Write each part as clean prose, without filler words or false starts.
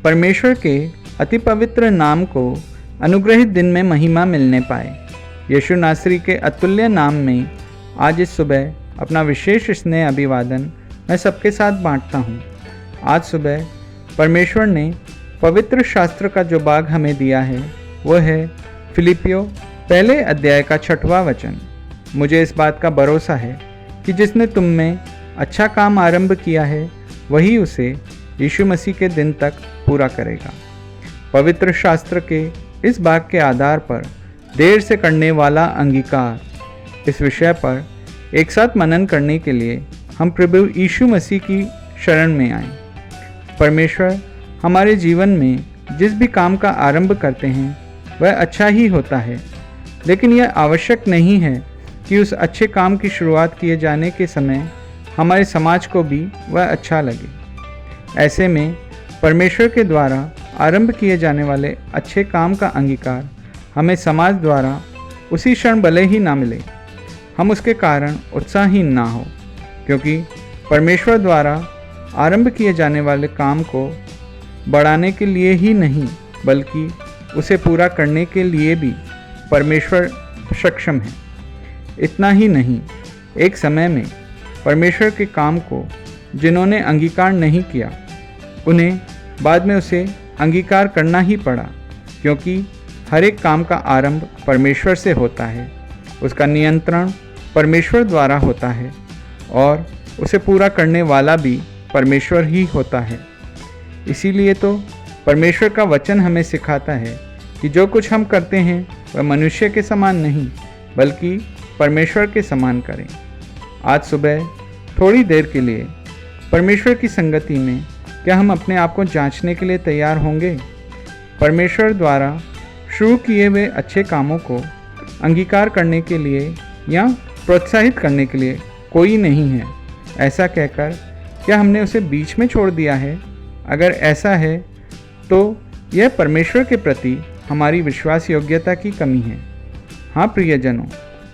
परमेश्वर के अति पवित्र नाम को अनुग्रहित दिन में महिमा मिलने पाए। यीशु नासरी के अतुल्य नाम में आज इस सुबह अपना विशेष स्नेह अभिवादन मैं सबके साथ बांटता हूँ। आज सुबह परमेश्वर ने पवित्र शास्त्र का जो भाग हमें दिया है वह है फिलिपियों पहले अध्याय का 6वां वचन। मुझे इस बात का भरोसा है कि जिसने तुम में अच्छा काम आरंभ किया है वही उसे यीशु मसीह के दिन तक पूरा करेगा। पवित्र शास्त्र के इस भाग के आधार पर देर से करने वाला अंगीकार, इस विषय पर एक साथ मनन करने के लिए हम प्रभु यीशु मसीह की शरण में आए। परमेश्वर हमारे जीवन में जिस भी काम का आरंभ करते हैं वह अच्छा ही होता है, लेकिन यह आवश्यक नहीं है कि उस अच्छे काम की शुरुआत किए जाने के समय हमारे समाज को भी वह अच्छा लगे। ऐसे में परमेश्वर के द्वारा आरंभ किए जाने वाले अच्छे काम का अंगीकार हमें समाज द्वारा उसी क्षण भले ही ना मिले, हम उसके कारण उत्साहहीन ना हो, क्योंकि परमेश्वर द्वारा आरंभ किए जाने वाले काम को बढ़ाने के लिए ही नहीं बल्कि उसे पूरा करने के लिए भी परमेश्वर सक्षम है। इतना ही नहीं, एक समय में परमेश्वर के काम को जिन्होंने अंगीकार नहीं किया उन्हें बाद में उसे अंगीकार करना ही पड़ा, क्योंकि हर एक काम का आरंभ परमेश्वर से होता है, उसका नियंत्रण परमेश्वर द्वारा होता है और उसे पूरा करने वाला भी परमेश्वर ही होता है। इसीलिए तो परमेश्वर का वचन हमें सिखाता है कि जो कुछ हम करते हैं वह मनुष्य के समान नहीं बल्कि परमेश्वर के समान करें। आज सुबह थोड़ी देर के लिए परमेश्वर की संगति में क्या हम अपने आप को जांचने के लिए तैयार होंगे? परमेश्वर द्वारा शुरू किए हुए अच्छे कामों को अंगीकार करने के लिए या प्रोत्साहित करने के लिए कोई नहीं है, ऐसा कहकर क्या हमने उसे बीच में छोड़ दिया है? अगर ऐसा है तो यह परमेश्वर के प्रति हमारी विश्वास योग्यता की कमी है। हाँ प्रियजनों,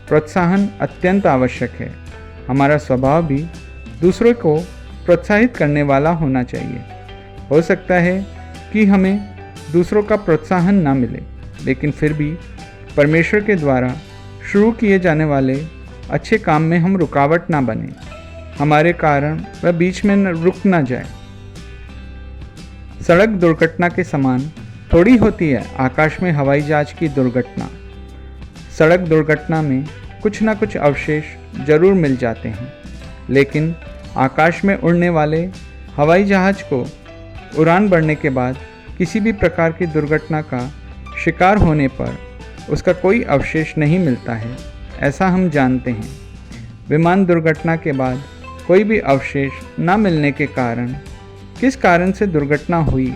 प्रोत्साहन अत्यंत आवश्यक है। हमारा स्वभाव भी दूसरों को प्रोत्साहित करने वाला होना चाहिए। हो सकता है कि हमें दूसरों का प्रोत्साहन ना मिले, लेकिन फिर भी परमेश्वर के द्वारा शुरू किए जाने वाले अच्छे काम में हम रुकावट ना बने, हमारे कारण वह बीच में रुक ना जाए। सड़क दुर्घटना के समान थोड़ी होती है आकाश में हवाई जहाज की दुर्घटना। सड़क दुर्घटना में कुछ ना कुछ अवशेष जरूर मिल जाते हैं, लेकिन आकाश में उड़ने वाले हवाई जहाज को उड़ान भरने के बाद किसी भी प्रकार की दुर्घटना का शिकार होने पर उसका कोई अवशेष नहीं मिलता है, ऐसा हम जानते हैं। विमान दुर्घटना के बाद कोई भी अवशेष न मिलने के कारण किस कारण से दुर्घटना हुई,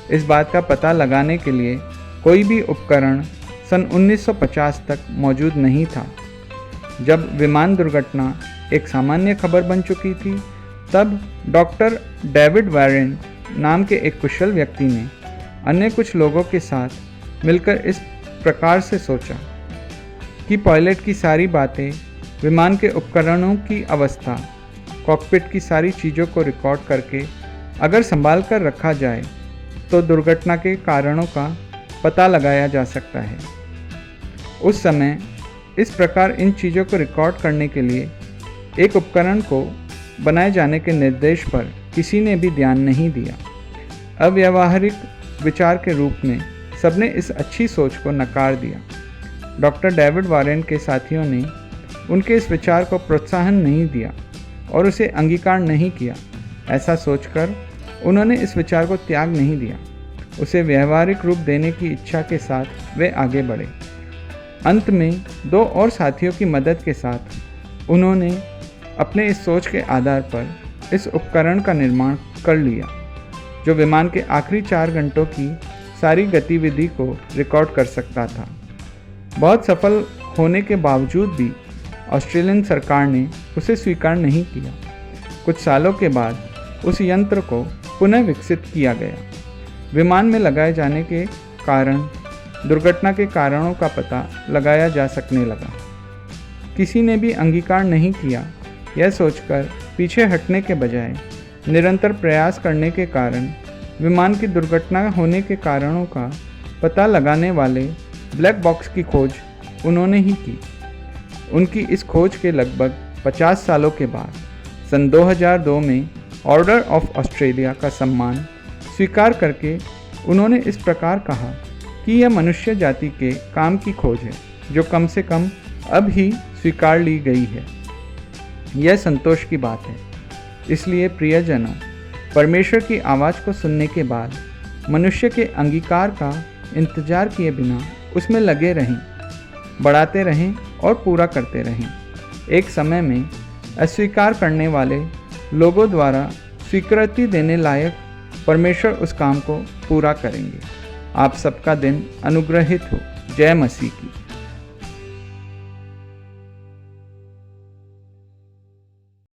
इस बात का पता लगाने के लिए कोई भी उपकरण सन 1950 तक मौजूद नहीं था। जब विमान दुर्घटना एक सामान्य खबर बन चुकी थी, तब डॉक्टर डेविड वारेन नाम के एक कुशल व्यक्ति ने अन्य कुछ लोगों के साथ मिलकर इस प्रकार से सोचा कि पायलट की सारी बातें, विमान के उपकरणों की अवस्था, कॉकपिट की सारी चीज़ों को रिकॉर्ड करके अगर संभाल कर रखा जाए तो दुर्घटना के कारणों का पता लगाया जा सकता है। उस समय इस प्रकार इन चीज़ों को रिकॉर्ड करने के लिए एक उपकरण को बनाए जाने के निर्देश पर किसी ने भी ध्यान नहीं दिया। अव्यावहारिक विचार के रूप में सबने इस अच्छी सोच को नकार दिया। डॉक्टर डेविड वारेन के साथियों ने उनके इस विचार को प्रोत्साहन नहीं दिया और उसे अंगीकार नहीं किया। ऐसा सोचकर उन्होंने इस विचार को त्याग नहीं दिया, उसे व्यवहारिक रूप देने की इच्छा के साथ वे आगे बढ़े। अंत में 2 और साथियों की मदद के साथ उन्होंने अपने इस सोच के आधार पर इस उपकरण का निर्माण कर लिया, जो विमान के आखिरी 4 घंटों की सारी गतिविधि को रिकॉर्ड कर सकता था। बहुत सफल होने के बावजूद भी ऑस्ट्रेलियन सरकार ने उसे स्वीकार नहीं किया। कुछ सालों के बाद उस यंत्र को पुनः विकसित किया गया। विमान में लगाए जाने के कारण दुर्घटना के कारणों का पता लगाया जा सकने लगा। किसी ने भी अंगीकार नहीं किया। यह सोचकर पीछे हटने के बजाय निरंतर प्रयास करने के कारण विमान की दुर्घटना होने के कारणों का पता लगाने वाले ब्लैक बॉक्स की खोज उन्होंने ही की। उनकी इस खोज के लगभग 50 सालों के बाद सन 2002 में ऑर्डर ऑफ ऑस्ट्रेलिया का सम्मान स्वीकार करके उन्होंने इस प्रकार कहा कि यह मनुष्य जाति के काम की खोज है जो कम से कम अब ही स्वीकार ली गई है। यह संतोष की बात है। इसलिए प्रियजनों, परमेश्वर की आवाज़ को सुनने के बाद मनुष्य के अंगीकार का इंतजार किए बिना उसमें लगे रहें, बढ़ाते रहें और पूरा करते रहें। एक समय में अस्वीकार करने वाले लोगों द्वारा स्वीकृति देने लायक परमेश्वर उस काम को पूरा करेंगे। आप सबका दिन अनुग्रहित हो। जय मसीह की।